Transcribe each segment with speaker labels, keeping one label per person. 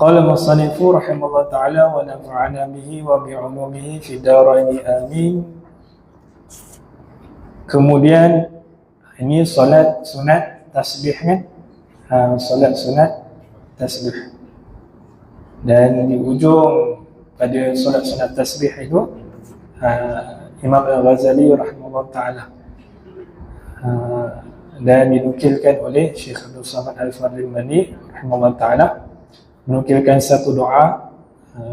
Speaker 1: Qala musannifu rahimahullah ta'ala wa nafa'ana bihi wa bi'ulumihi fi daraini amin. Kemudian ini solat sunat tasbih kan? Solat sunat tasbih. Dan di ujung pada solat sunat tasbih itu Imam Al-Ghazali rahimahullah ta'ala dan dinukilkan oleh Syekh Abdul Samad Al-Fardimani rahimahullah ta'ala menukilkan satu doa,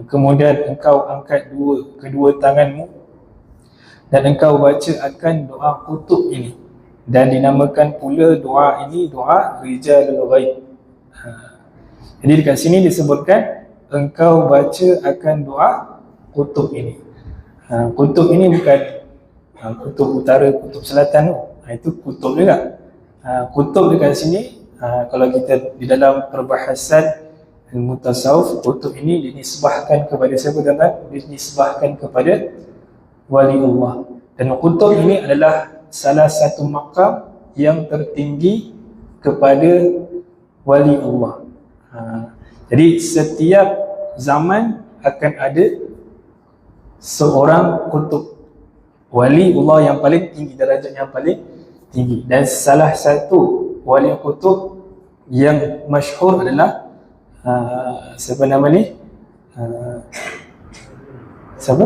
Speaker 1: kemudian engkau angkat kedua tanganmu dan engkau baca akan doa kutub ini, dan dinamakan pula doa ini doa Rijalul Ghaib. Jadi dekat sini disebutkan engkau baca akan doa kutub ini. Kutub ini bukan kutub utara, kutub selatan tu. Itu kutub juga. Kutub dekat sini, kalau kita di dalam perbahasan ilmu tasawuf, kutub ini dinisbahkan kepada siapa tuan-tuan? Dinisbahkan kepada wali Allah. Dan kutub ini adalah salah satu maqam yang tertinggi kepada wali Allah. Jadi setiap zaman akan ada seorang kutub, wali Allah yang paling tinggi, darajat yang paling tinggi. Dan salah satu wali kutub yang masyhur adalah siapa nama ni? Siapa?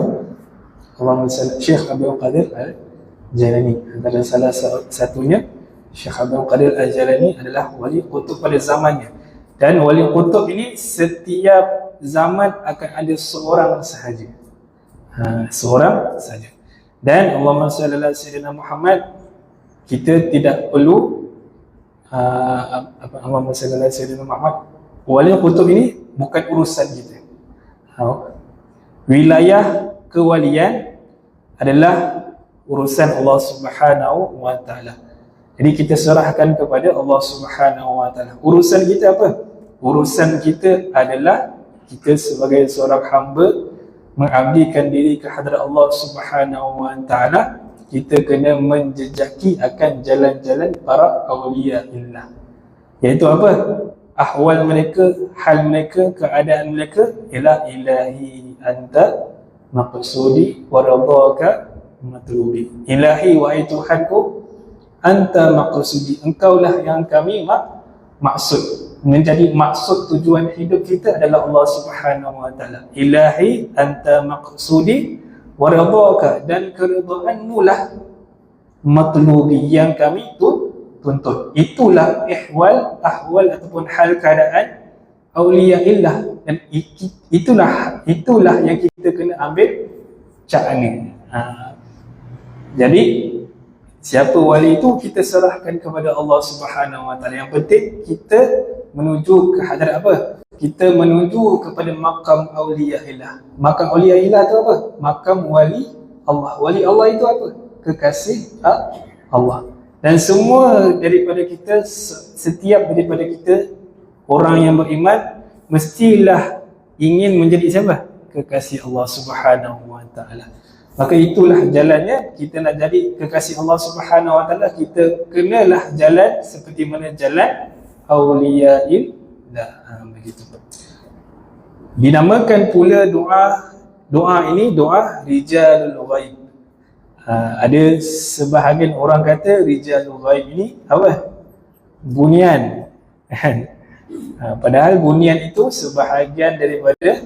Speaker 1: Allahumma salli Syekh Abdul Qadir Al-Jalani. Antara salah satunya Syekh Abdul Qadir Al-Jalani adalah wali kutub pada zamannya. Dan wali kutub ini setiap zaman akan ada seorang sahaja. Seorang sahaja. Dan Allahumma salli ala sayyidina Muhammad, kita tidak perlu Allahumma salli ala sayyidina Muhammad. Wali kutub ini bukan urusan kita. Wilayah kewalian adalah urusan Allah Subhanahu wa ta'ala. Jadi kita serahkan kepada Allah Subhanahu wa ta'ala. Urusan kita apa? Urusan kita adalah kita sebagai seorang hamba mengabdikan diri ke hadirat Allah Subhanahu wa ta'ala. Kita kena menjejaki akan jalan-jalan para awliya illah. Iaitu apa? Ahwal mereka, hal mereka, keadaan mereka ialah ilahi anta maqsudi wa radaka matlubi. Ilahi, wahai Tuhanku, anta maqsudi, engkaulah yang kami maksud. Menjadi maksud tujuan hidup kita adalah Allah Subhanahu wa ta'ala. Ilahi anta maqsudi wa radaka, dan keridhaanmu lah matlubi, yang kami tuntut. Itulah ahwal ataupun hal keadaan awliya illah, dan itulah yang kita kena ambil cakna. Jadi siapa wali itu kita serahkan kepada Allah Subhanahu wa ta'ala. Yang penting kita menuju ke hadirat apa? Kita menuju kepada makam awliya illah. Makam awliya illah itu apa? Makam wali Allah. Wali Allah itu apa? Kekasih Allah. Dan semua daripada kita, setiap daripada kita orang yang beriman mestilah ingin menjadi siapa? Kekasih Allah Subhanahu wa ta'ala. Maka itulah jalannya. Kita nak jadi kekasih Allah Subhanahu wa ta'ala, kita kenalah jalan seperti mana jalan awliya illah. Begitu. Dinamakan pula doa ini doa Rijalul Ghaib. Ada sebahagian orang kata Rijalul Ghaib ini apa? Bunian. Padahal bunian itu sebahagian daripada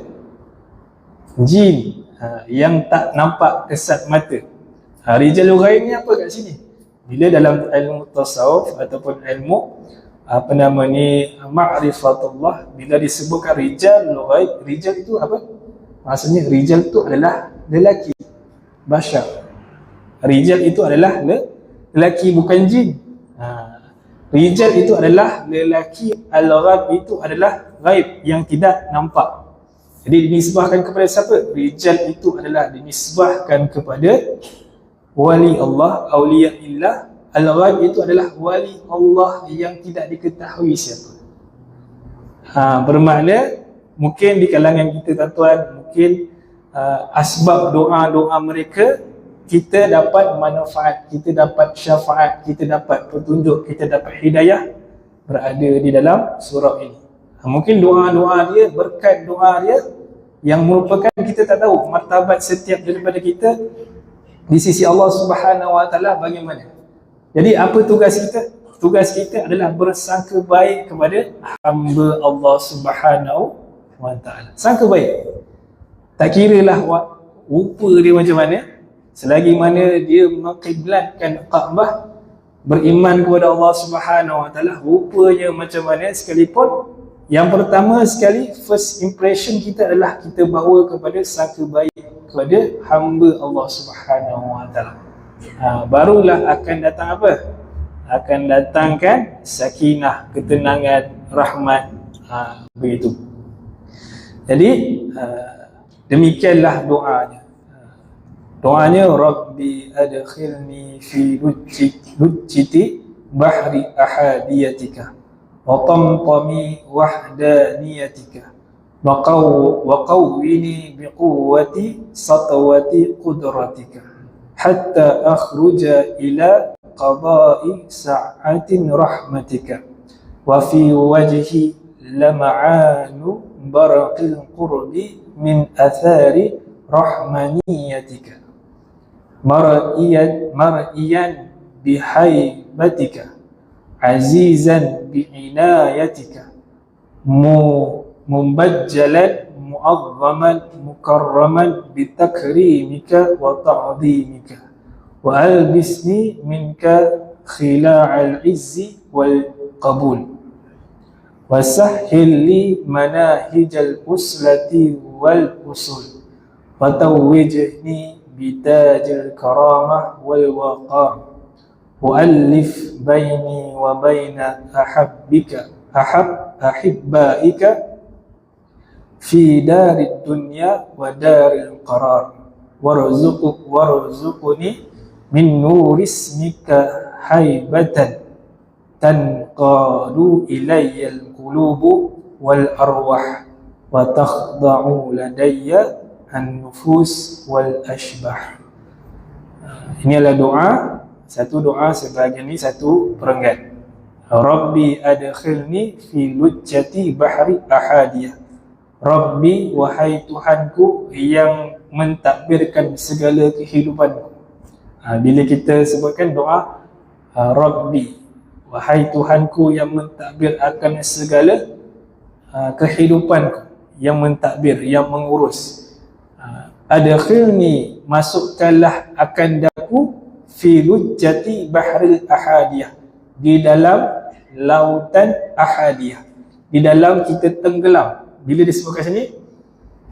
Speaker 1: jin yang tak nampak kesat mata. Rijalul Ghaib ni apa kat sini? Bila dalam ilmu tasawuf ataupun ilmu ma'rifatullah, bila disebutkan Rijalul Ghaib, rijal itu apa? Maksudnya rijal itu adalah lelaki, bashar. Rijal itu adalah lelaki, bukan jin. Rijal itu adalah lelaki, al-ghaib itu adalah ghaib yang tidak nampak. Jadi dinisbahkan kepada siapa? Rijal itu adalah dinisbahkan kepada wali Allah, awliya illah. Al-ghaib itu adalah wali Allah yang tidak diketahui siapa. Bermakna mungkin di kalangan kita tuan-tuan, mungkin asbab doa-doa mereka kita dapat manfaat, kita dapat syafaat, kita dapat petunjuk, kita dapat hidayah berada di dalam surah ini. Mungkin doa-doa dia, berkat doa dia yang merupakan kita tak tahu martabat setiap daripada kita di sisi Allah Subhanahu Wa Taala bagaimana. Jadi apa tugas kita? Tugas kita adalah bersangka baik kepada hamba Allah Subhanahu Wa Taala. Sangka baik. Tak kiralah rupa dia macam mana, selagi mana dia mengkiblatkan Kaabah, beriman kepada Allah Subhanahu Wa Taala, rupanya macam mana sekalipun, yang pertama sekali, first impression kita adalah kita bawa kepada sangka baik kepada hamba Allah Subhanahu Wa Taala. Barulah akan datang apa? Akan datangkan sakinah, ketenangan, rahmat, begitu. Jadi demikianlah doanya. Doanya, Rabbi adkhilni fi lujjati bahri ahadiyatika wa tamtami wahdaniyatika wa qawwini biquwwati satwati qudratika hatta akhruja ila qada'i sa'atin rahmatika wa fi wajhi lama'anu baraqil qurbi min athari rahmaniyatika mar'iyan bihaibatika azizan bi'inayatika mubajjalan mu'azzaman mukarraman bitakrimika wa ta'zimika wa albisni minka khila'al izzi wal qabul wa sahhil li manahijal uslati wal usul wa tawwijni bitajil karamah wal waqar وألف بيني وبين أحبائك في دار الدنيا ودار القرار وارزقني من نور اسمك هيبة تنقاد إلي القلوب والأرواح وتخضع لدي النفوس والأشباح. Ini adalah doa. Satu doa sebahagian ni, satu perenggan. Rabbi adkhilni fi lujjati bahri ahadiyah. Rabbi, wahai Tuhanku yang mentadbirkan segala kehidupanku. Bila kita sebutkan doa Rabbi, wahai Tuhanku yang mentadbir akan segala kehidupanku, yang mentadbir, yang mengurus. Adkhilni, masukkanlah akan daku fi lujjati bahril ahadiyah, di dalam lautan ahadiyah, di dalam kita tenggelam. Bila disebutkan sini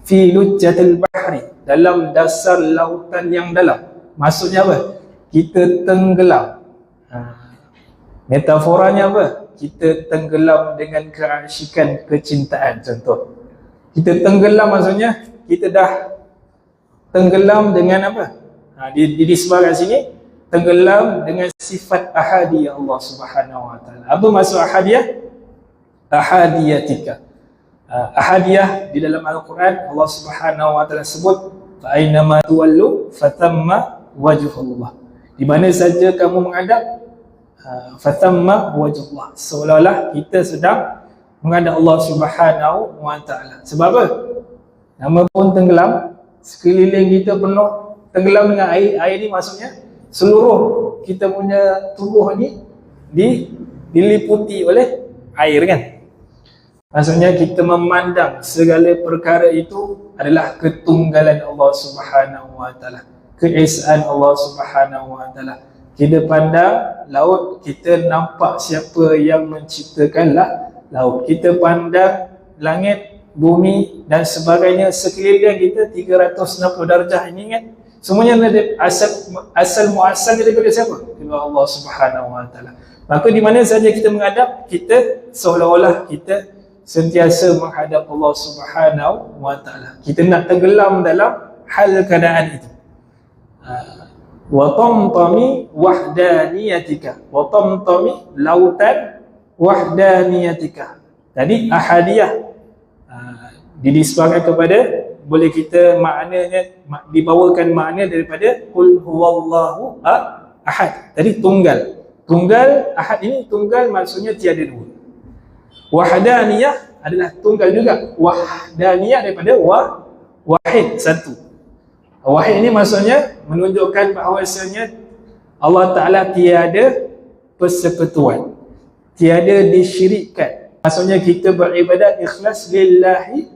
Speaker 1: fi lujjatil bahri, dalam dasar lautan yang dalam, maksudnya apa? Kita tenggelam. Metaforanya apa? Kita tenggelam dengan keasyikan kecintaan. Contoh, kita tenggelam maksudnya kita dah tenggelam dengan apa? Disebutkan sini tenggelam dengan sifat ahadiyah Allah Subhanahu Wa Taala. Apa maksud ahadiyah? Ahadiyatika. Ahadiyah di dalam Al-Quran Allah Subhanahu Wa Taala sebut fa aynama tuwallu fatamma wajhullah. Di mana saja kamu menghadap, fatamma wajhullah, seolah-olah kita sedang menghadap Allah Subhanahu Wa Taala. Sebab apa? Nama pun tenggelam, sekeliling kita penuh tenggelam dengan air. Air ni maksudnya seluruh kita punya tubuh ni diliputi oleh air, kan? Maksudnya kita memandang segala perkara itu adalah ketunggalan Allah Subhanahu Wa Taala, keesaan Allah Subhanahu Wa Taala. Kita pandang laut, kita nampak siapa yang menciptakan laut. Kita pandang langit, bumi dan sebagainya sekeliling kita 360 darjah ini, kan? Semuanya asal muasal daripada siapa? Daripada Allah Subhanahu Wa Taala. Maka di mana saja kita menghadap, kita seolah-olah kita sentiasa menghadap Allah Subhanahu Wa Taala. Kita nak tenggelam dalam hal keadaan itu. Wa tamtami wahdaniyatika. Wa tamtami lautan wahdaniyatika. Jadi ahadiyah didisebutkan kepada, boleh kita maknanya dibawakan makna daripada qul huwallahu ahad. Tadi tunggal. Tunggal, ahad ini tunggal maksudnya tiada dua. Wahdaniyah adalah tunggal juga. Wahdaniyah daripada wahid, satu. Wahid ini maksudnya menunjukkan bahawasanya Allah Ta'ala tiada persekutuan, tiada disyirikkan. Maksudnya kita beribadat ikhlas lillahi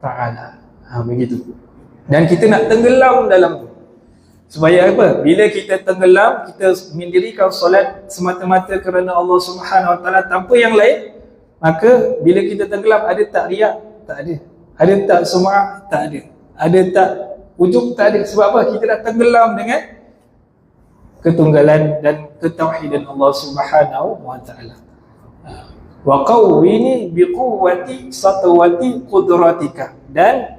Speaker 1: ta'ala. Begitu. Dan kita nak tenggelam dalam tu. Supaya apa? Bila kita tenggelam, kita mendirikan solat semata-mata kerana Allah Subhanahu Wa Ta'ala tanpa yang lain, maka bila kita tenggelam, ada tak riak? Tak ada. Ada tak sum'ah? Tak ada. Ada tak ujub? Tak ada. Sebab apa? Kita dah tenggelam dengan ketunggalan dan ketauhidan Allah Subhanahu Wa Ta'ala. Wa qawwini biquwwati satwati qudratika, dan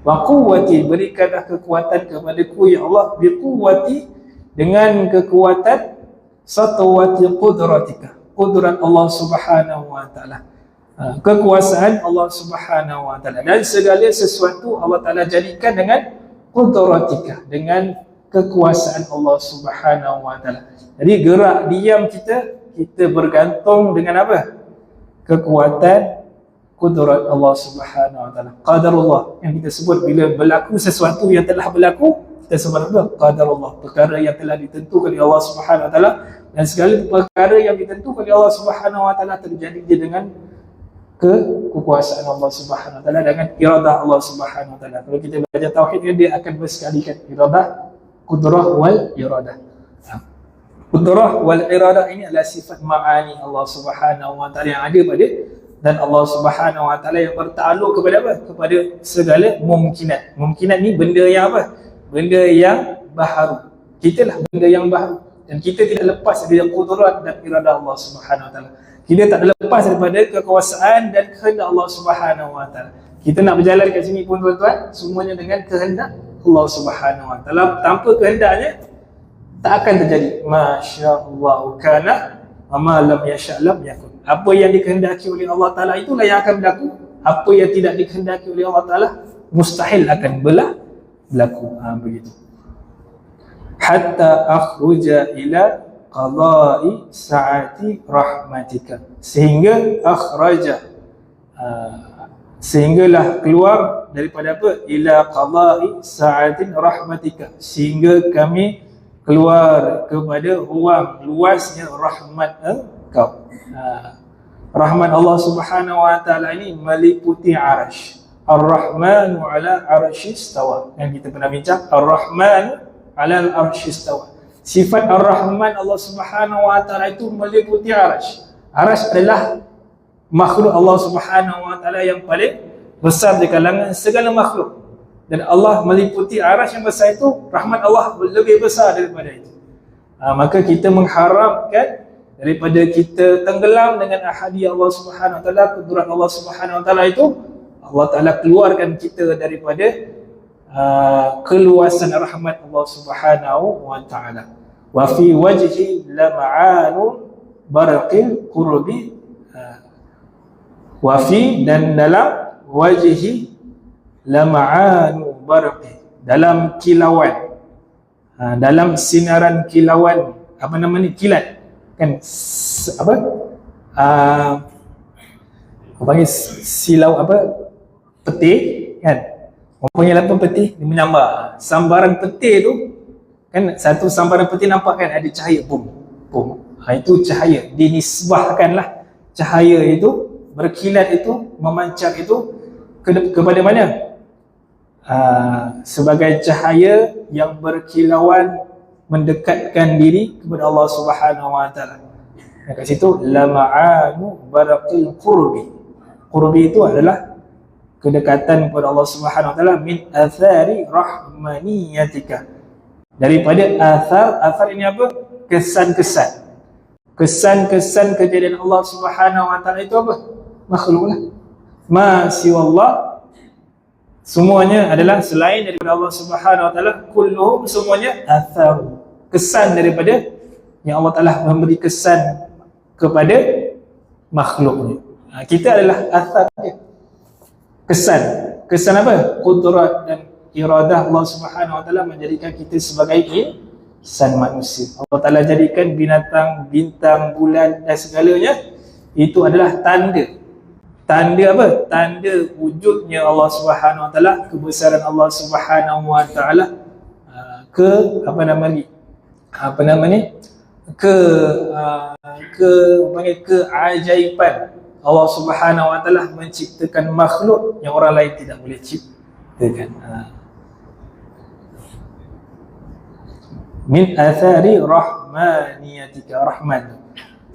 Speaker 1: wa quwwati, berikanlah kekuatan kepadaku ya Allah, biquwwati, dengan kekuatan, satwati qudratika, kudrat Allah Subhanahu Wa Ta'ala, kekuasaan Allah Subhanahu Wa Ta'ala, dan segala sesuatu Allah Ta'ala jadikan dengan qudratika, dengan kekuasaan Allah Subhanahu Wa Ta'ala. Jadi gerak diam kita bergantung dengan apa? Kekuatan kudrat Allah Subhanahu Wa Ta'ala. Qadarullah, yang kita sebut bila berlaku sesuatu yang telah berlaku, kita sebut apa? Qadarullah, perkara yang telah ditentukan oleh Allah Subhanahu Wa Ta'ala, dan segala perkara yang ditentukan oleh Allah Subhanahu Wa Ta'ala terjadi dengan kekuasaan Allah Subhanahu Wa Ta'ala, dengan iradah Allah Subhanahu Wa Ta'ala. Kalau kita belajar tauhid, dia akan bersekalikan iradah, kudrah wal iradah. Kudrah wal iradah ini adalah sifat ma'ani Allah Subhanahu Wa Ta'ala yang ada pada, dan Allah Subhanahu Wa Ta'ala yang bertakluk kepada apa? Kepada segala mumkinat. Mumkinat ni benda yang apa? Benda yang baharu. Kita lah benda yang baharu, dan kita tidak lepas dari kudrat dan iradah Allah Subhanahu Wa Ta'ala. Kita tak lepas daripada kekuasaan dan kehendak Allah Subhanahu Wa Ta'ala. Kita nak berjalan kat sini pun tuan-tuan, semuanya dengan kehendak Allah Subhanahu Wa Ta'ala. Tanpa kehendaknya tak akan terjadi. Masya-Allah kana wa ma lam yasha' lam yakun. Apa yang dikehendaki oleh Allah Ta'ala itulah yang akan berlaku. Apa yang tidak dikehendaki oleh Allah Ta'ala mustahil akan berlaku. Begitu. Hatta akhruja ila qada'i sa'ati rahmatika, sehingga akhraja, sehinggalah keluar daripada apa? Ila qada'i sa'atin rahmatika, sehingga kami keluar kepada ruang luasnya rahmat engkau. Rahmat Allah Subhanahu Wa Ta'ala ini meliputi arasy. Ar-Rahmanu ala arasy istawa, yang kita pernah bincang. Ar-Rahmanu ala arasy istawa. Sifat Ar-Rahman Allah Subhanahu Wa Ta'ala itu meliputi arasy. Arasy adalah makhluk Allah Subhanahu Wa Ta'ala yang paling besar di kalangan segala makhluk, dan Allah meliputi arasy yang besar itu. Rahmat Allah lebih besar daripada itu. Maka kita mengharapkan daripada kita tenggelam dengan ahadi Allah Subhanahu Wa Ta'ala, kudrat Allah Subhanahu Wa Ta'ala itu, Allah Ta'ala keluarkan kita daripada keluasan rahmat Allah Subhanahu Wa Ta'ala. Wa fi wajhi lam'anu barqil qurbi, wa fi, dan dalam, wajhi lam'anu barqi, dalam kilauan, dalam sinaran kilauan, apa nama ni, kilat kan, apa panggil silau, apa, peti kan, mempunyai 8 peti, dia menyambar sambaran peti tu kan. Satu sambaran peti nampak kan, ada cahaya, bum bum, itu cahaya, dinisbahkanlah cahaya itu, berkilat itu, memancar itu kepada mana? Sebagai cahaya yang berkilauan mendekatkan diri kepada Allah Subhanahu Wa Ta'ala. Kat situ lama'anu baraqil qurbi. Qurbi itu adalah kedekatan kepada Allah Subhanahu Wa Ta'ala, min athari rahmaniyatika, daripada athar ini apa? Kesan-kesan kejadian Allah Subhanahu Wa Ta'ala itu apa? Makhluklah. Ma siwallah, semuanya adalah selain daripada Allah Subhanahu Wa Ta'ala. Kulluhum, semuanya athar, kesan daripada yang Allah Ta'ala memberi kesan kepada makhluknya. Kita adalah athar dia. Kesan apa? Qudrat dan iradah Allah Subhanahu Wa Ta'ala menjadikan kita sebagai insan manusia. Allah Ta'ala jadikan binatang, bintang, bulan dan segalanya itu adalah tanda tanda apa? Tanda wujudnya Allah Subhanahu Wa Taala, kebesaran Allah Subhanahu Wa Taala, ke apa nama ni? Apa nama ni? Keajaiban Allah Subhanahu Wa Taala menciptakan makhluk yang orang lain tidak boleh ciptakan. Min athari rahmaniyatika, rahman,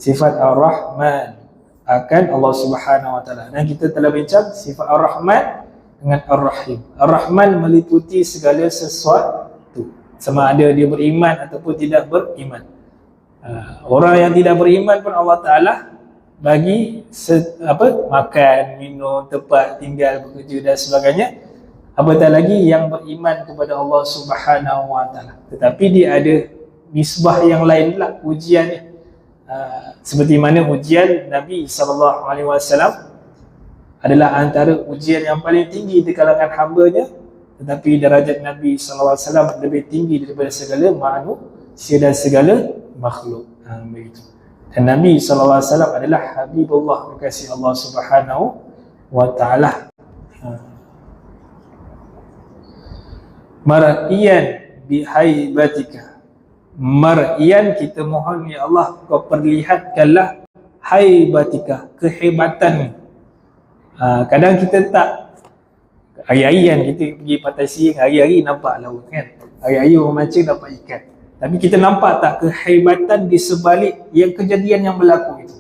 Speaker 1: sifat ar-rahman akan Allah Subhanahu Wa Taala. Dan kita telah bincang sifat ar-rahman dengan ar-rahim. Ar-rahman meliputi segala sesuatu, sama ada dia beriman ataupun tidak beriman. Orang yang tidak beriman pun Allah Ta'ala bagi makan, minum, tempat tinggal, bekerja dan sebagainya. Apatah lagi yang beriman kepada Allah Subhanahu Wa Ta'ala. Tetapi dia ada nisbah yang lain pula ujian ni. Seperti mana ujian Nabi SAW adalah antara ujian yang paling tinggi di kalangan hamba-Nya, tetapi darajat Nabi SAW lebih tinggi daripada segala manusia dan segala makhluk. Begitu. Dan Nabi SAW adalah Habibullah, kekasih Allah Subhanahu Wa Ta'ala. Mar'iyan bihaibatika, mar'iyan, kita mohon ya Allah, kau perlihatkanlah haibatika, kehebatan. Kadang kita tak, hari-hari kan kita pergi pantai Siring, hari-hari nampak laut kan, hari-hari orang mancing dapat ikan. Tapi kita nampak tak kehebatan di sebalik yang kejadian yang berlaku itu?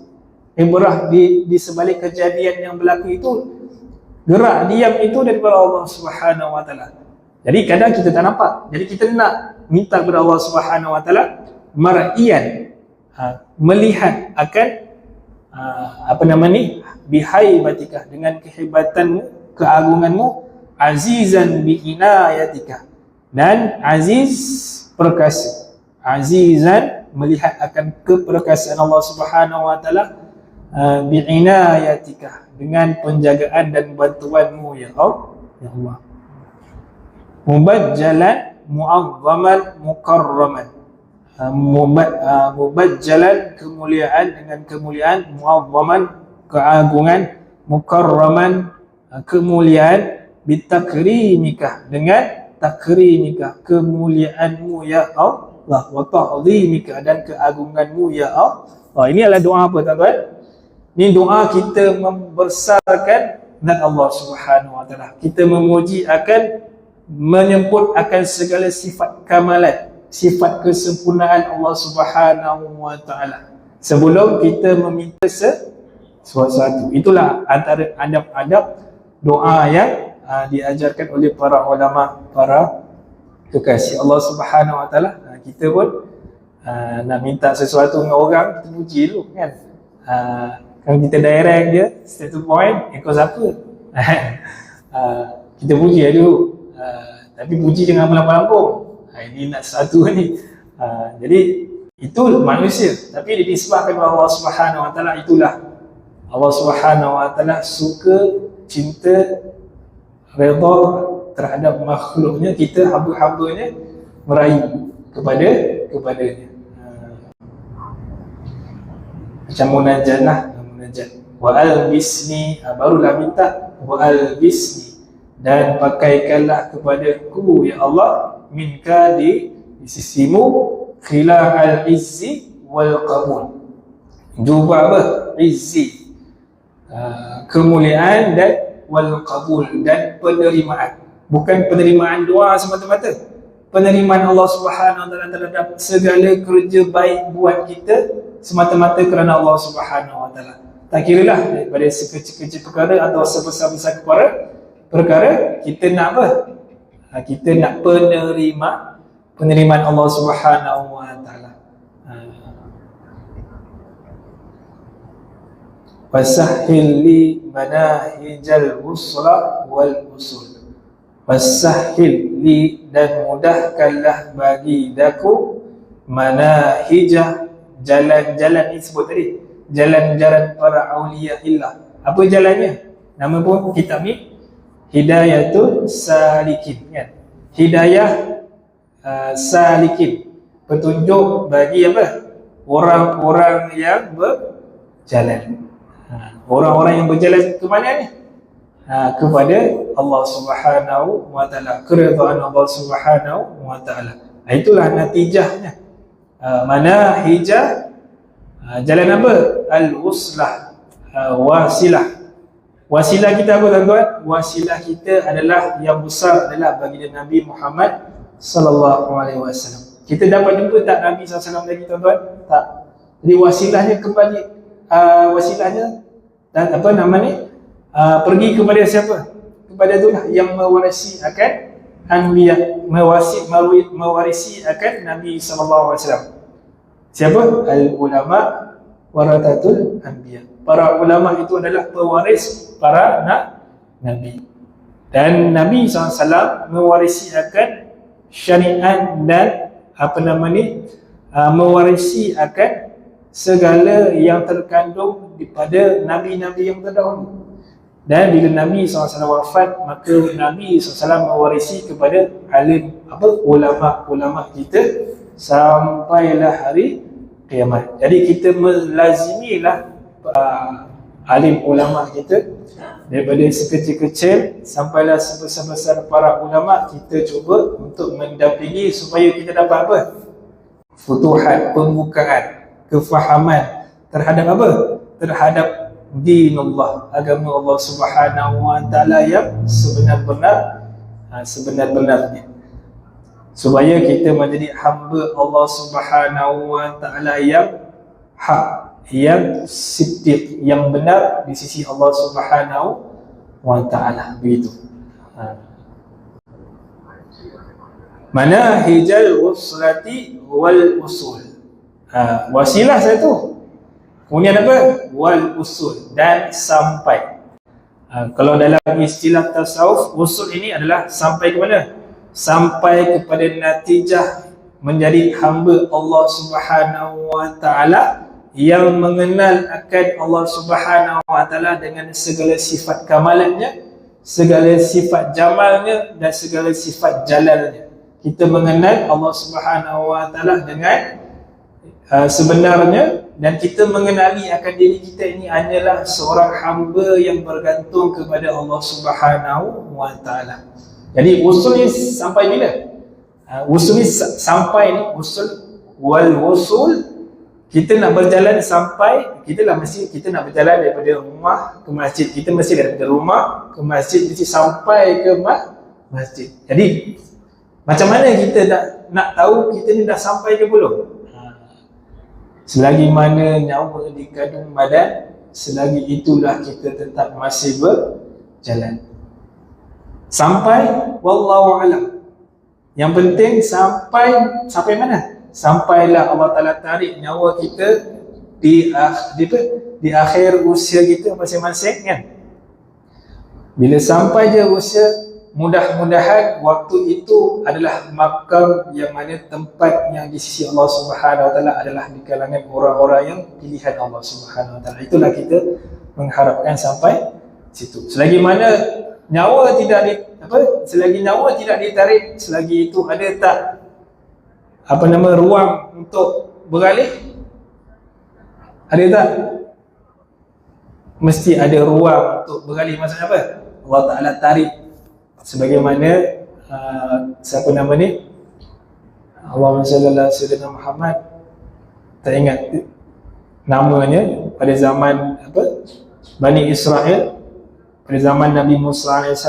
Speaker 1: Ibrah di sebalik kejadian yang berlaku itu, gerak diam itu daripada Allah Subhanahu Wa Taala. Jadi kadang kita tak nampak. Jadi kita nak minta kepada Allah Subhanahu Wa Taala mar'iyan, melihat akan apa nama ni, bihaibatika, dengan kehebatanmu, keagunganmu, azizan biinayatika, dan aziz, perkasa. Azizan, melihat akan keperkasaan Allah Subhanahu Wa Taala, biinayatika, dengan penjagaan dan bantuanmu ya Allah. Mubajjalan mu'azzaman mukarraman, mubajjalan, kemuliaan, dengan kemuliaan, mu'azzaman, keagungan, mukarraman, kemuliaan, bitakrimika, dengan takrimika, kemuliaanmu ya Allah, wa ta'zimika, dan keagunganmu ya Allah. Ini adalah doa apa tuan-tuan? Ini doa kita membesarkan zat Allah Subhanahu Wa Taala. Kita memuji akan, menyebut akan segala sifat kamalan, sifat kesempurnaan Allah Subhanahu Wa Taala sebelum kita meminta sesuatu. Itulah antara adab-adab doa yang diajarkan oleh para ulama, para kekasih Allah Subhanahu Wa Taala. Kita pun nak minta sesuatu dengan orang, kita puji dulu kan. Kalau kita direct je, straight to point, kau siapa? Kita puji dulu. Tapi puji jangan melampau-lampau. Ini nak satu ni. Jadi itu manusia, tapi dinisbahkan kepada Allah Subhanahu Wa Taala. Itulah Allah Subhanahu Wa Taala suka, cinta, redha terhadap makhluknya, kita hamba-hambanya merayu kepadanya. Macam munajat lah, munajat. Wa albisni, barulah minta wa albisni, dan pakaikanlah kepadaku ya Allah, minka, di sisimu, khila al-izzi wal qabul, jubah apa? Izzi, kemuliaan, dan wal qabul, dan penerimaan. Bukan penerimaan doa semata-mata, penerimaan Allah Subhanahu Wa Taala terhadap segala kerja baik buat kita semata-mata kerana Allah Subhanahu Wa Taala. Tak kiralah daripada sekecil-kecil perkara atau sebesar-besar perkara, kita nak apa? Kita nak penerimaan Allah Subhanahu Wa Taala. Wasahhil li manahijal usra wal usul. Wasahhil li, dan mudahkanlah bagi daku, manahijah, jalan-jalan ini sebut tadi, jalan-jalan para awliya illah. Apa jalannya? Nama pun kitab ni Hidayatul Salikin kan? Hidayah Salikin, petunjuk bagi apa? Orang-orang yang berjalan. Orang-orang yang berjalan ke mana ni? Kepada Allah Subhanahu wa taala, keridhaan Allah Subhanahu wa taala. Itulah natijahnya. Mana hijah, jalan apa? Al-uslah, wasilah. Wasilah kita apa tuan-tuan? Wasilah kita adalah yang besar adalah baginda Nabi Muhammad sallallahu alaihi wasallam. Kita dapat jumpa tak Nabi SAW lagi tuan-tuan? Tak. Jadi wasilahnya kembali, wasilahnya dan apa nama ni? Pergi kepada siapa? Kepada itulah yang mewarisi akan anbiya, mewarisi akan Nabi sallallahu alaihi wasallam. Siapa? Al-ulama warathatul anbiya. Para ulama itu adalah pewaris para nabi. Dan Nabi SAW mewarisi akan syariat dan apa nama ni, mewarisi akan segala yang terkandung daripada nabi-nabi yang terdahulu. Dan bila Nabi SAW wafat, maka Nabi SAW mewarisi kepada alim, ulama-ulama kita sampailah hari kiamat. Jadi kita melazimilah alim ulama kita daripada sekecil-kecil sampailah sebesar-besar para ulama. Kita cuba untuk mendampingi supaya kita dapat apa? Futuhat, pembukaan, kefahaman terhadap apa? Terhadap dinullah, agama Allah Subhanahu wa taala yang sebenar-benarnya, supaya kita menjadi hamba Allah Subhanahu wa taala yang hak, yang siddiq, yang benar di sisi Allah Subhanahu wa taala. Begitu. Mana hijal uslati wal usul. Wasilah satu. Kemudian apa? Wal usul, dan sampai. Kalau dalam istilah tasawuf, usul ini adalah sampai ke mana? Sampai kepada natijah menjadi hamba Allah Subhanahu wa taala yang mengenal akan Allah Subhanahu wa taala dengan segala sifat kamalannya, segala sifat jamalnya dan segala sifat jalalnya. Kita mengenal Allah Subhanahu wa taala dengan sebenarnya, dan kita mengenali akan diri kita ini hanyalah seorang hamba yang bergantung kepada Allah Subhanahu wa taala. Jadi usul ni sampai bila? Usul ni sampai ni, usul wal usul. Kita nak berjalan sampai, kita nak berjalan daripada rumah ke masjid. Kita mesti daripada rumah ke masjid, mesti sampai ke masjid. Jadi macam mana kita nak tahu kita ni dah sampai ke belum? Selagi mana nyawa di kandung badan, selagi itulah kita tetap masih berjalan. Sampai wallahu alam. Yang penting sampai mana? Sampailah Allah Ta'ala tarik nyawa kita di akhir usia kita masing-masing kan. Bila sampai je usia, mudah-mudahan waktu itu adalah makam yang mana tempat yang di sisi Allah Subhanahu wa taala adalah di kalangan orang-orang yang pilihan Allah Subhanahu wa taala. Itulah kita mengharapkan sampai situ. Selagi mana nyawa selagi nyawa tidak ditarik, selagi itu ada tak ruang untuk beralih? Ada tak? Mesti ada ruang untuk beralih. Maksudnya apa? Allah Ta'ala tarik. Sebagaimana siapa nama ni? Allahumma salli ala sayyidina Muhammad. Tak ingat namanya, pada zaman Bani Israel, pada zaman Nabi Musa AS.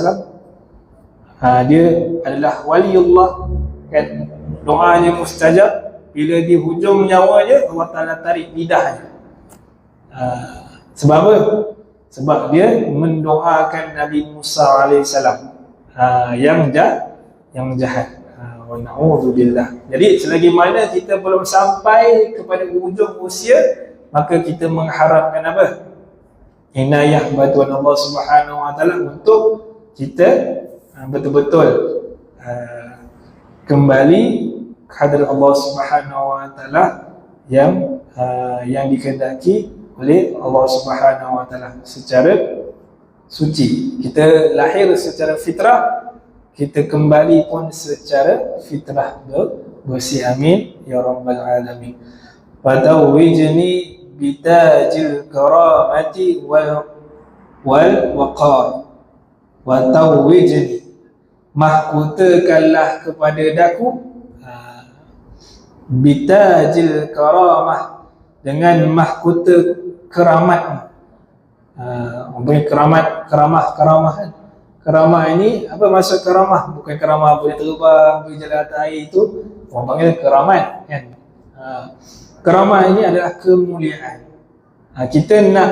Speaker 1: Dia adalah waliullah kan. Doanya mustajab. Bila di hujung nyawanya, Allah Ta'ala tarik lidahnya. Sebab apa? Sebab dia mendoakan Nabi Musa AS yang jahat. Wa na'udzubillah. Jadi selagi mana kita belum sampai kepada hujung usia, maka kita mengharapkan apa? Inayah bantuan Allah Subhanahu wa taala untuk kita betul-betul kembali kehadrat Allah Subhanahu wa taala yang dikehendaki oleh Allah Subhanahu wa taala secara suci. Kita lahir secara fitrah, kita kembali pun secara fitrah bersih. Amin ya rabbal alamin. Wa tawwijni bitajil karamati wal waqar wa tawwijni, mahkutakanlah kepada daku bitajil karamah, dengan mahkota keramat. Karamah kan. Karamah ini apa maksud karamah? Bukan karamah boleh terbang, boleh jalan atas air, itu orang panggil keramat kan. Karamah ini adalah kemuliaan. Kita nak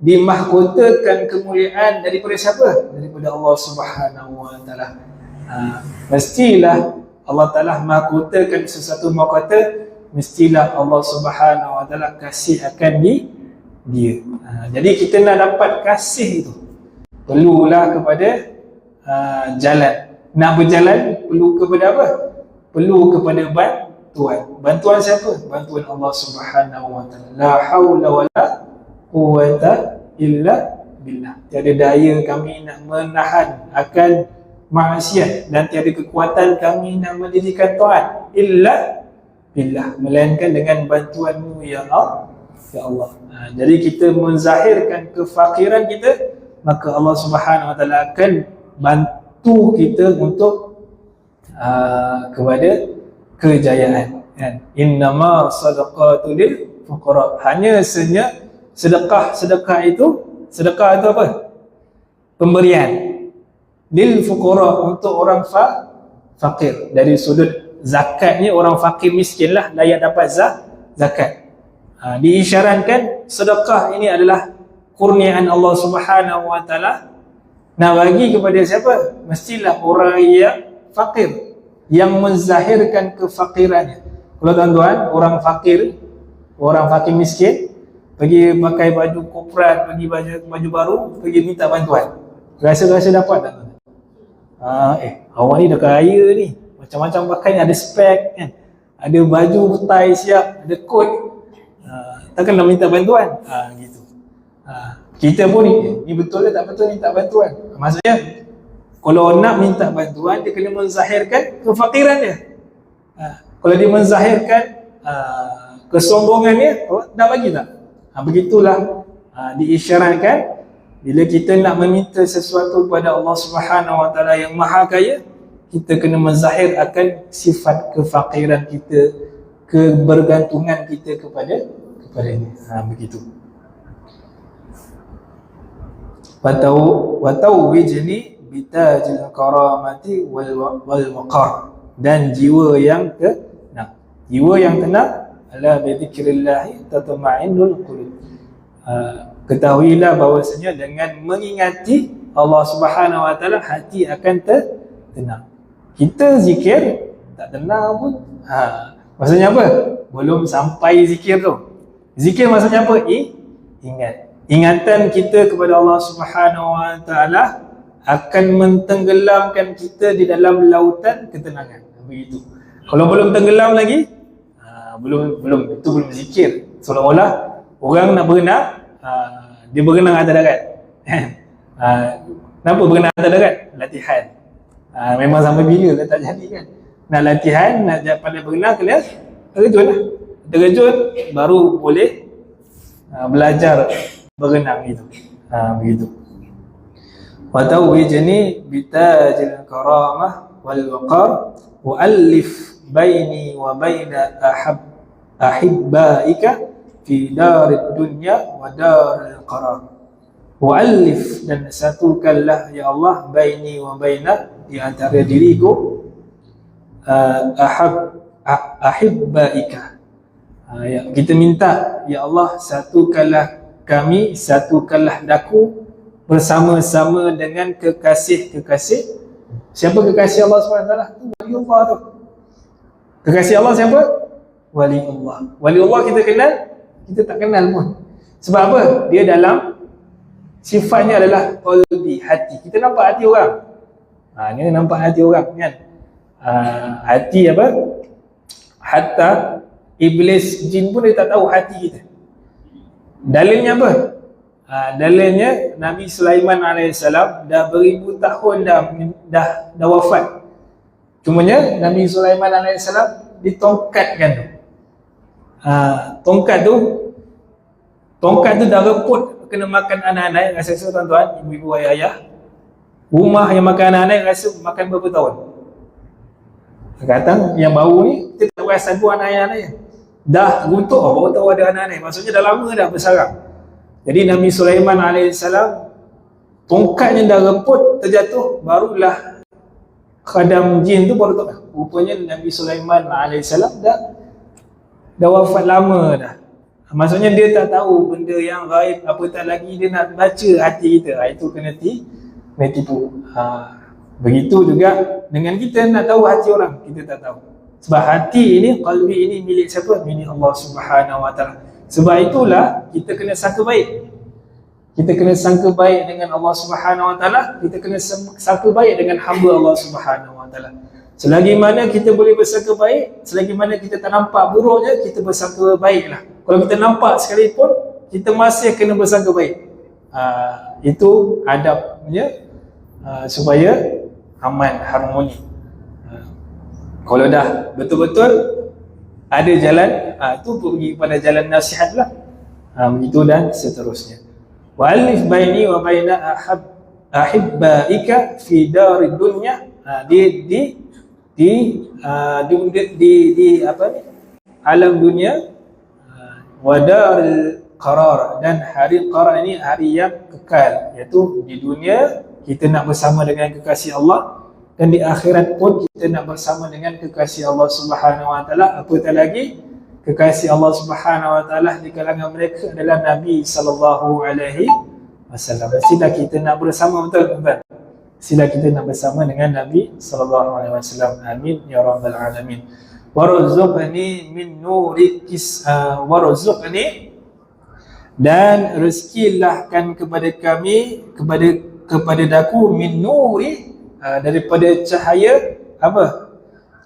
Speaker 1: dimahkotakan kemuliaan daripada siapa? Daripada Allah Subhanahu Wa Taala. Mestilah Allah Taala mahkotakan sesuatu mahkota, mestilah Allah Subhanahu Wa Taala kasih akan dia. Jadi kita nak dapat kasih itu, perlulah kepada jalan. Nak berjalan perlu kepada apa? Perlu kepada bantuan. Bantuan siapa? Bantuan Allah Subhanahu Wa Taala. La haula wala quwwata illa billah. Tiada daya kami nak menahan akan maksiat dan tiada kekuatan kami nak mendirikan taat illa billah, melainkan dengan bantuanmu ya Allah. Ya Allah. Jadi kita menzahirkan kefakiran kita, maka Allah Subhanahu Wa Taala akan bantu kita untuk kepada kejayaan. Kan? Innama sadaqatu lil fuqara. Hanya sedekah itu apa? Pemberian. Lil fuqara, untuk orang fakir. Dari sudut zakatnya, orang fakir miskin lah layak dapat zakat. Diisyaratkan sedekah ini adalah kurniaan Allah Subhanahu Wa Taala. Nak bagi kepada siapa? Mestilah orang yang fakir, yang menzahirkan kefakirannya. Kalau tuan-tuan, orang fakir miskin pergi pakai baju korporat, pergi baju baru, pergi minta bantuan, rasa dapat tak? Awak ni dah kaya ni, macam-macam pakai, ada spek kan, ada baju tie siap, ada coat, takkan nak minta bantuan? Gitu. Kita pun ni betul ke tak betul minta bantuan? Maksudnya kalau nak minta bantuan, dia kena menzahirkan kefakiran dia. Kalau dia menzahirkan kesombongannya, nak bagi tak? Begitulah diisyaratkan. Bila kita nak meminta sesuatu kepada Allah Subhanahu Wa Taala yang Maha Kaya, kita kena menzahir akan sifat kefakiran kita, kebergantungan kita kepadanya. Begitu. Watawwijni bitajil karamati wal waqar, dan jiwa yang tenang. Jiwa yang tenang, ala bi dzikrillah tatma'innul qulub. Ketahuilah bahawasanya dengan mengingati Allah Subhanahu Wa Taala, hati akan tenang. Kita zikir tak tenang pun. Maksudnya apa? Belum sampai zikir tu. Zikir maksudnya apa? Ingat. Ingatan kita kepada Allah Subhanahu Wa Taala akan mentenggelamkan kita di dalam lautan ketenangan. Begitu. Kalau belum tenggelam lagi, belum itu belum zikir. Seolah-olah orang nak berenang, dia berenang atas darat. Kenapa berenang atas darat? Latihan. Memang sampai bila dah tak jadi kan. Nak latihan, nak pandai berenang, kena terjun lah. Terjun baru boleh belajar berenang itu. Begitu. Wa tawwijni bitajil karamah wal waqar wa alif baini wa baina ahibbaika fi darid dunya wa daril qarar. Wa alif, dan satukanlah ya Allah, baini wa baina, di antara diriku, ahibbaika. Kita minta ya Allah, satukanlah kami, satukanlah daku bersama-sama dengan kekasih-kekasih. Siapa kekasih Allah SWT? Waliullah tu. Kekasih Allah siapa? Waliullah. Waliullah kita kenal? Kita tak kenal pun. Sebab apa? Dia dalam sifatnya adalah qalbi, hati. Kita nampak hati orang. Ni nampak hati orang kan. Hati apa? Hatta iblis jin pun dia tak tahu hati kita. Dalilnya apa? Dalilnya Nabi Sulaiman AS dah beribu tahun dah wafat. Cumanya Nabi Sulaiman AS ditongkatkan tu. Tongkat tu Tongkat tu dah reput kena makan anak-anak, rasa tuan-tuan, ibu-ibu, ayah-ayah. Rumah yang makan anak-anak rasa makan berapa tahun. Kadang yang baru ni kita tak rasa buat anak-anak dah runtuh, baru tahu ada anak-anak. Maksudnya dah lama dah bersarang. Jadi Nabi Sulaiman AS, tongkatnya dah reput, terjatuh, barulah khadam jin tu baru tahu. Rupanya Nabi Sulaiman AS dah wafat lama dah. Maksudnya dia tak tahu benda yang gaib, apatah lagi dia nak baca hati kita. Itu kena tipu. Begitu juga dengan kita nak tahu hati orang, kita tak tahu. Sebab hati ini, qalbi ini milik siapa? Milik Allah Subhanahu Wa Taala. Sebab itulah kita kena sangka baik. Kita kena sangka baik dengan Allah Subhanahu Wa Taala. Kita kena sangka baik dengan hamba Allah Subhanahu Wa Taala. Selagi mana kita boleh bersangka baik, selagi mana kita tak nampak buruknya, kita bersangka baiklah. Kalau kita nampak sekalipun, kita masih kena bersangka baik. Itu adabnya, supaya aman, harmoni. Kalau dah betul-betul ada jalan, itu pergi kepada jalan nasihatlah. Begitu dan seterusnya. Wa alif baini wa baina ahibbaika fi darid dunya. Di apa ni? Alam dunia, wadaril qarar, dan hari qarar ini hari yang kekal, iaitu di dunia kita nak bersama dengan kekasih Allah, dan di akhirat pun kita nak bersama dengan kekasih Allah Subhanahu Wa Taala. Apatah lagi kekasih Allah Subhanahu Wa Taala di kalangan mereka adalah Nabi sallallahu alaihi wasallam. Mestilah kita nak bersama, betul-betul. Sila kita nak bersama dengan Nabi sallallahu alaihi wasallam. Amin ya rabbal alamin. Warzuqni min nurikis, warzuqni, dan rezekilah-kan kepada kami, kepada daku, min nuri, daripada cahaya. Apa?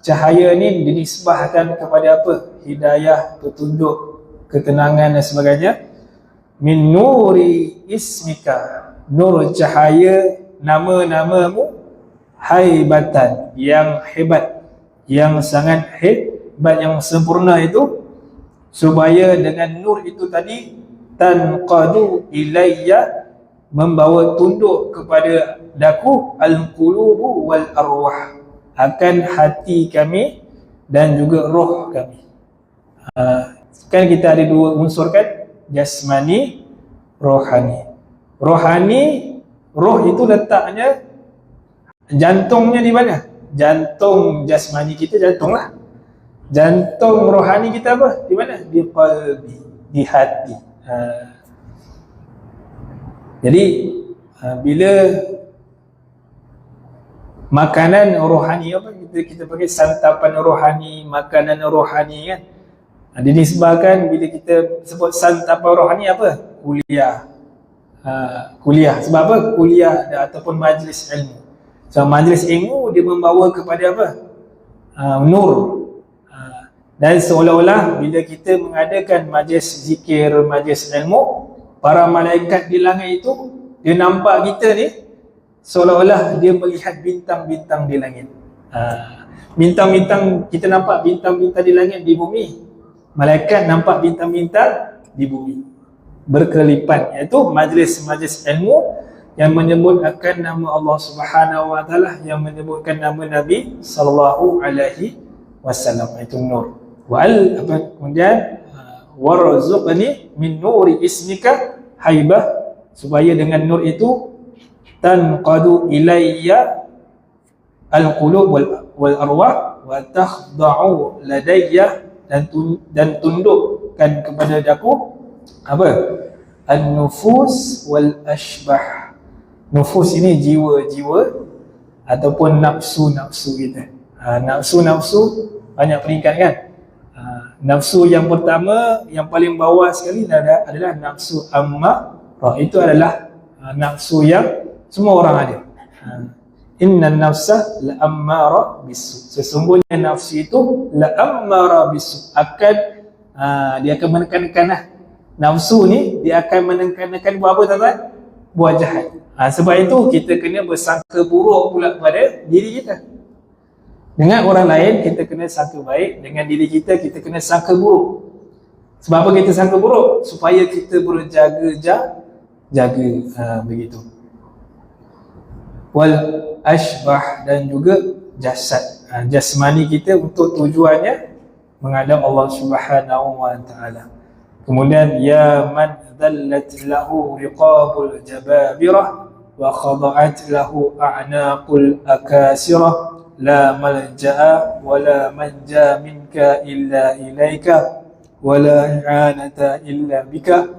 Speaker 1: Cahaya ni dinisbahkan kepada apa? Hidayah, petunjuk, ketenangan dan sebagainya. Min nuri ismika, nur cahaya nama-namamu, haibatan, yang hebat, yang sangat hebat, yang sempurna itu, supaya dengan nur itu tadi, tanqadu ilayya, membawa tunduk kepada daku, al-qulubu wal arwah, akan hati kami dan juga roh kami. Kan kita ada dua unsur kan, jasmani, rohani. Rohani, roh itu letaknya, jantungnya di mana? Jantung jasmani kita, jantung lah. Jantung rohani kita apa? Di mana? Di qalbi, di hati. Jadi bila makanan rohani, apa kita panggil santapan rohani, makanan rohani kan, dinisbahkan bila kita sebut santapan rohani apa? Kuliah. Sebab apa? Kuliah ataupun majlis ilmu. So majlis ilmu dia membawa kepada apa? Nur. Dan seolah-olah bila kita mengadakan majlis zikir, majlis ilmu, para malaikat di langit itu dia nampak kita ni seolah-olah dia melihat bintang-bintang di langit. Bintang-bintang, kita nampak bintang-bintang di langit di bumi. Malaikat nampak bintang-bintang di bumi. Berkelipat, iaitu majlis-majlis ilmu yang menyebut akan nama Allah Subhanahu Wa Taala, yang menyebutkan nama Nabi sallallahu alaihi wasallam, itu nur. Kemudian warzuqni min nuri ismika haibah, supaya dengan nur itu tanqadu ilayya al-qulub wal arwah wa takhda'u ladayya, dan tundukkan kepada daku apa? An-nufus wal ashbah. Nufus ini jiwa-jiwa ataupun nafsu-nafsu kita. Nafsu-nafsu banyak peringkat kan. Nafsu yang pertama, yang paling bawah sekali adalah nafsu ammarah. Itu adalah nafsu yang semua orang ada. Innan nafsa la'ammara bisu. Sesungguhnya nafsu itu la'ammara bisu, dia akan menekan-nekan. Nafsu ni dia akan menekan-nekan buat apa tuan-tuan? Buat jahat. Sebab itu kita kena bersangka buruk pula pada diri kita. Dengan orang lain kita kena sangka baik, dengan diri kita kita kena sangka buruk. Sebab apa kita sangka buruk? Supaya kita berjaga-jaga, begitu. Wal ashbah, dan juga jasad, jasmani kita untuk tujuannya menghadap Allah Subhanahu wa taala. Kemudian ya man dhallat lahu riqabul jababirah wa khada'at lahu a'naqul akasirah la malja'a wa la manja minka illa ilaika wa la i'anata illa bika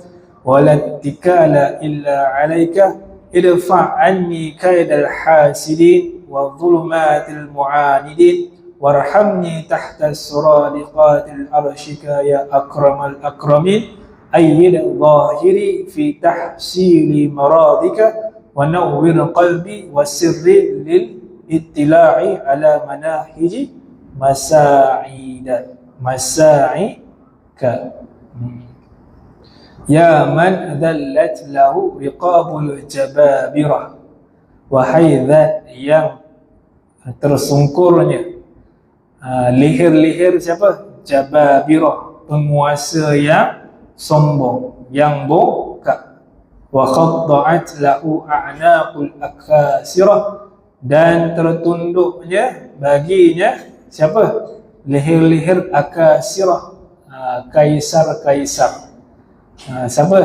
Speaker 1: wa la ittikala illa alaika idfa' anni kaidal hasidin wa dhulumatil mu'anidin warhamni tahta suradiqatil arshika ya akramal akramin ayyid zahiri fi tahsili maradika wa nawwir qalbi wa sirri lil ittila'i ala manahiji masa'ika ya man dhallat lahu riqabul jababirah, wahai zat yang tersungkurnya leher-leher siapa? Jababirah, penguasa yang sombong, yang bongkak. Wa khadda'at lahu a'naqul akasirah, dan tertunduknya baginya siapa? Leher-leher akasirah, kaisar-kaisar. Siapa?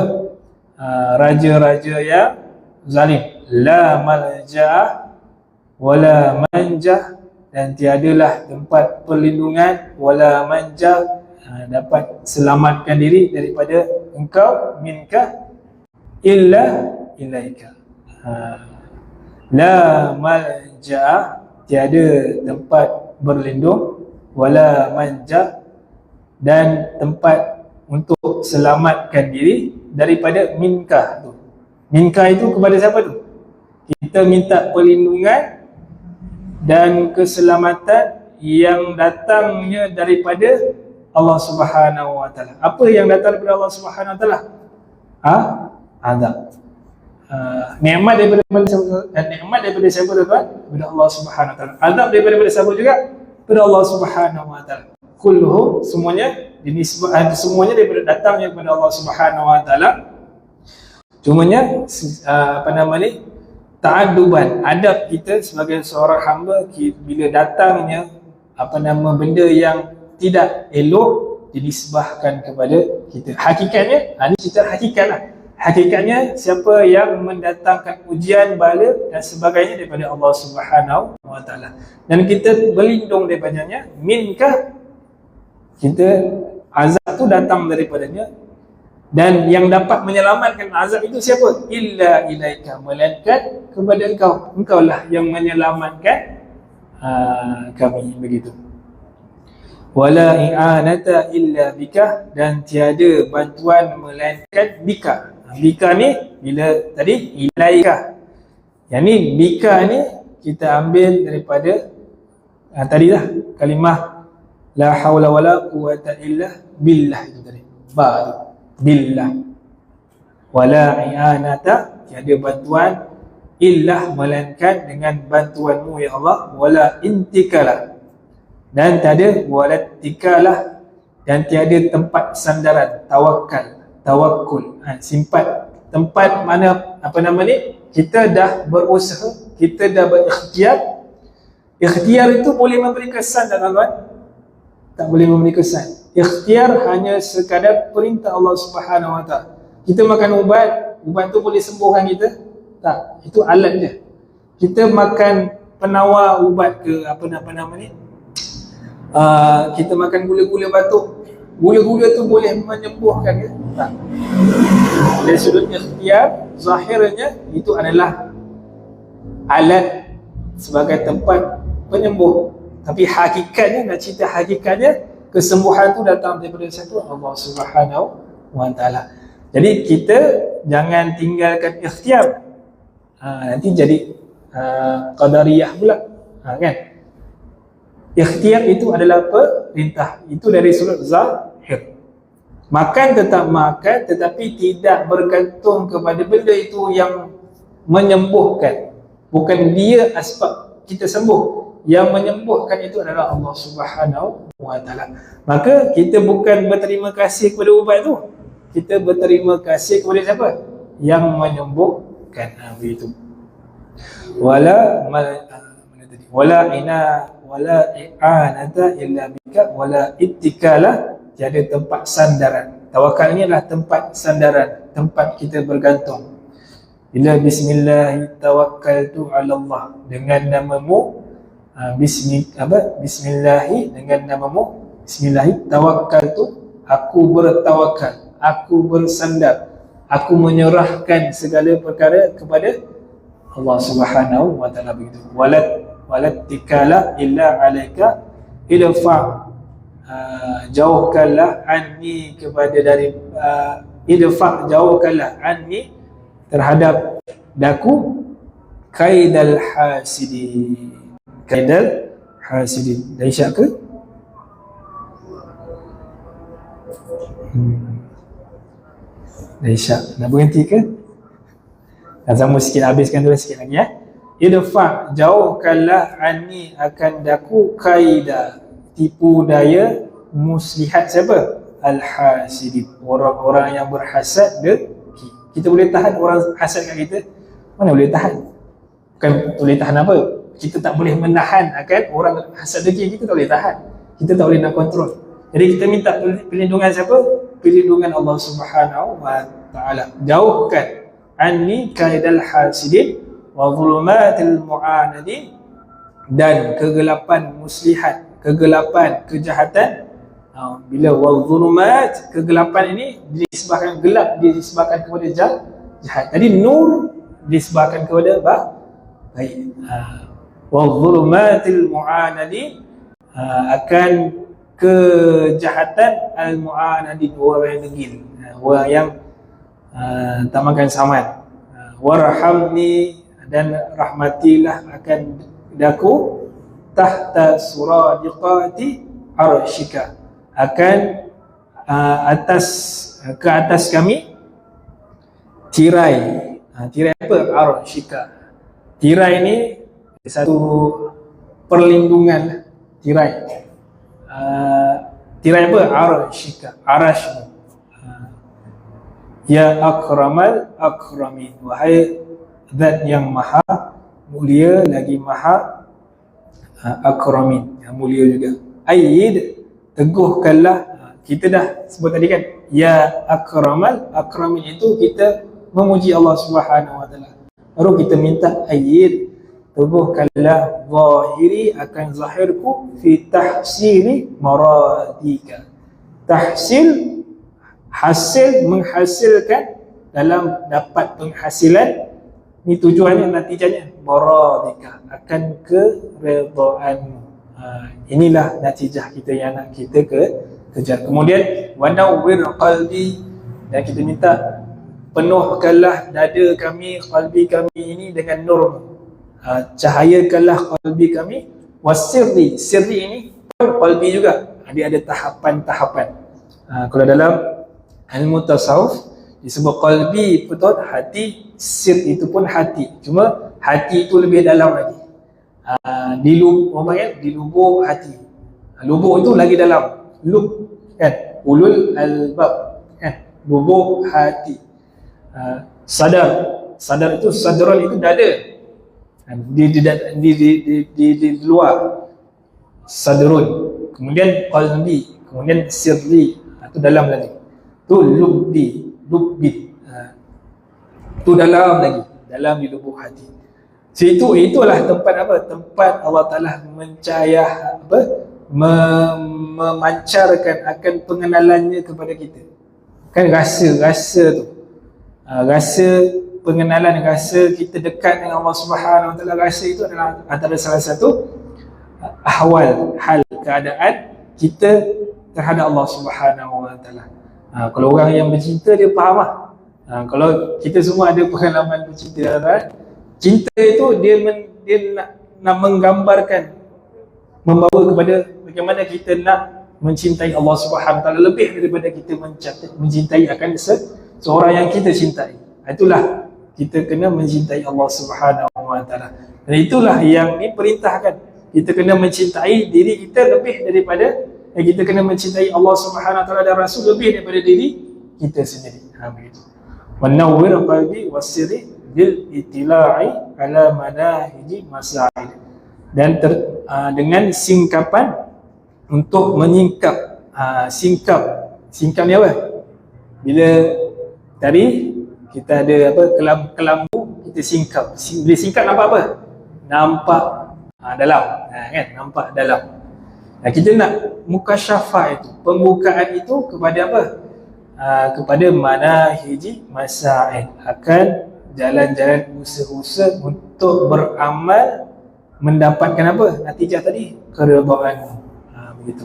Speaker 1: Raja-raja yang zalim. La malja'a wala manja, dan tiadalah tempat perlindungan, wala manja, dapat selamatkan diri daripada engkau, minka illa ilaika. La malja, tiada tempat berlindung, wala manja, dan tempat untuk selamatkan diri daripada minka tu. Minka itu kepada siapa tu? Kita minta perlindungan dan keselamatan yang datangnya daripada Allah Subhanahu wa taala. Apa yang datang daripada Allah Subhanahu wa taala? Azab. Nikmat daripada siapa tuan? Daripada Allah Subhanahu wa taala. Azab daripada siapa juga? Daripada Allah Subhanahu wa taala. Kulluhum, semuanya dinisbah, semuanya daripada datangnya kepada Allah Subhanahu wa taala. Cumanya ta'adduban, adab kita sebagai seorang hamba bila datangnya benda yang tidak elok dinisbahkan kepada kita. Hakikatnya, ini cerita hakikat lah. Hakikatnya siapa yang mendatangkan ujian, bala dan sebagainya daripada Allah Subhanahu wa taala. Dan kita berlindung daripadanya, minka, kita azab tu datang daripadanya. Dan yang dapat menyelamatkan azab itu siapa? Illa ilaika, melainkan kepada engkau. Engkaulah yang menyelamatkan kami, begitu. Wala i'anata illa bika, dan tiada bantuan melainkan bika. Bika ni bila tadi ilaika. Yang ni bika ni kita ambil daripada tadi lah kalimah la haula wala quwata illa billah itu tadi. Ba tu. Billah. Wala i'anata, tiada bantuan illa, melainkan dengan bantuanmu ya Allah. Wala intikala, dan tiada wala tikalah, dan tiada tempat sandaran, tawakkul, simpan tempat mana kita dah berusaha, kita dah berikhtiar. Ikhtiar itu boleh memberi kesan tak tuan-tuan? Tak boleh memberi kesan. Ikhtiar hanya sekadar perintah Allah Subhanahu wa taala. Kita makan ubat tu boleh sembuhkan kita? Tak, itu alat je. Kita makan penawar ubat ke kita makan gula-gula batuk, gula-gula tu boleh menyembuhkan ke? Tak. Dari sudut ikhtiar, zahirnya itu adalah alat sebagai tempat penyembuh. Tapi hakikatnya, nak cerita hakikatnya, kesembuhan tu datang daripada siapa? Allah Subhanahu wa taala. Jadi kita jangan tinggalkan ikhtiar. Nanti jadi qadariyah pula. Kan? Ikhtiar itu adalah perintah. Itu dari sudut zahir. Makan tetap makan, tetapi tidak bergantung kepada benda itu yang menyembuhkan. Bukan dia asbab kita sembuh. yang menyembuhkan itu adalah Allah Subhanahu wa taala. Maka kita bukan berterima kasih kepada ubat tu, kita berterima kasih kepada siapa? Yang menyembuhkan. Begitu. Wala i'anata illa bika wala ittikala, tiada tempat sandaran. Tawakal ni adalah tempat sandaran, tempat kita bergantung. Bila bismillah tawakkaltu 'ala Allah, dengan namamu, bismillahi, dengan namamu, bismillahi tawakkaltu, aku bertawakal, aku bersandar, aku menyerahkan segala perkara kepada Allah Subhanahu wa taala. Begitu. Walat tikala illa alaika idfa, jauhkanlah anni kepada dari idfa, jauhkanlah anni terhadap daku kaidal hasidin. Kaidal hasidin. Dah isyak ke? Dah isyak. Nak berhenti ke? Sama sikit, habiskan dulu sikit lagi ya. Idfa, jauhkanlah anni akan daku kaida, tipu daya muslihat siapa? Al-hasidin, orang-orang yang berhasad dengki. Kita boleh tahan orang hasad kat kita? Mana boleh tahan? Bukan boleh tahan apa? Kita tak boleh menahan akan orang hasad dengki, kita tak boleh tahan. Kita tak boleh nak kontrol. Jadi kita minta perlindungan siapa? Perlindungan Allah Subhanahu wa taala. Jauhkan anni kaidal hasidin wa zulumatil mu'anadin, dan kegelapan muslihat, kegelapan kejahatan. Bila wa zulumat, kegelapan ini disebabkan gelap, disebabkan kepada jahat. Tadi nur disebabkan kepada baik. Wa zulumatil mu'anadin, akan kejahatan al-mu'anadin, orang yang degil, orang yang tak makan saman. Warhamni, dan rahmatilah akan daku tahta suradiqati arsyika, akan ke atas kami tirai. Tirai apa? Arsyika. Tirai ni satu perlindungan. Tirai. Tirai apa? Arsyika. Arasy. Ya akramal akramin, wahai zat yang maha mulia lagi maha akramin, yang mulia juga. Aid, teguhkanlah. Kita dah sebut tadi kan, ya akramal akramin, itu kita memuji Allah Subhanahu wa taala. Baru kita minta aid, teguhkanlah zahiri, akan zahirku, fi tahsili maradika. Tahsil, hasil, menghasilkan, dalam dapat penghasilan. Ini tujuannya, natijanya maradika, akan keredaanmu. Inilah natijah kita yang nak kita kejar. Kemudian wanawwir qalbi, dan kita minta penuhkanlah dada kami, qalbi kami ini dengan nur. Cahayakanlah qalbi kami. Wasirri, sirri ini qalbi juga. Dia ada tahapan-tahapan. Kalau dalam ilmu tasawuf disebut qalbi, betul, hati. Sir itu pun hati, cuma hati itu lebih dalam lagi. Di lubuk hati. Lubuk itu lagi dalam. Lub kan, ulul albab kan, lubuk hati. Sadar itu, sadrul itu dada. Di luar sadrul. Kemudian qalbi, kemudian sirri, itu dalam lagi. Tu lubbi, tu dalam lagi, dalam di lubuk hati. So itulah tempat apa? Tempat Allah Taala mencahaya apa? Memancarkan akan pengenalannya kepada kita. Kan rasa tu. Rasa pengenalan, rasa kita dekat dengan Allah Subhanahu wa taala, rasa itu adalah antara salah satu ahwal, hal, keadaan kita terhadap Allah Subhanahu wa taala. Kalau orang yang bercinta, dia faham lah. Kalau kita semua ada pengalaman bercinta, cinta itu dia nak menggambarkan, membawa kepada bagaimana kita nak mencintai Allah Subhanahu wa taala lebih daripada kita mencintai akan seorang yang kita cintai. Itulah kita kena mencintai Allah Subhanahu wa taala. Dan itulah yang diperintahkan. kita kena mencintai diri kita lebih daripada kita kena mencintai Allah Subhanahu Wa Taala dan Rasul lebih daripada diri kita sendiri. Begitu. Wanawwir qalbi wasiri bil itila'i ala manahiji masail. Dan dengan singkapan untuk menyingkap. Singkap ni apa? Bila tadi kita ada apa, kelambu kita singkap. Bila singkap nampak apa? Nampak dalam, kan? Nampak dalam. Kita nak mukasyafah itu, pembukaan itu kepada apa? Kepada manahiji masail, akan jalan-jalan usaha-usaha untuk beramal mendapatkan apa? Natijah tadi, keridhaan. Begitu.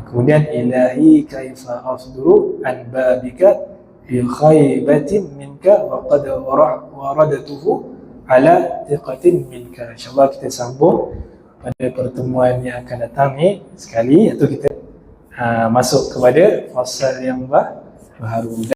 Speaker 1: Kemudian ilahi kaifa afduru an babika bi khaybatin minka wa qad waradatuhu ala thiqatin minka. InsyaAllah kita sambung pada pertemuan yang akan datang ni sekali, iaitu kita masuk kepada fasal yang baru.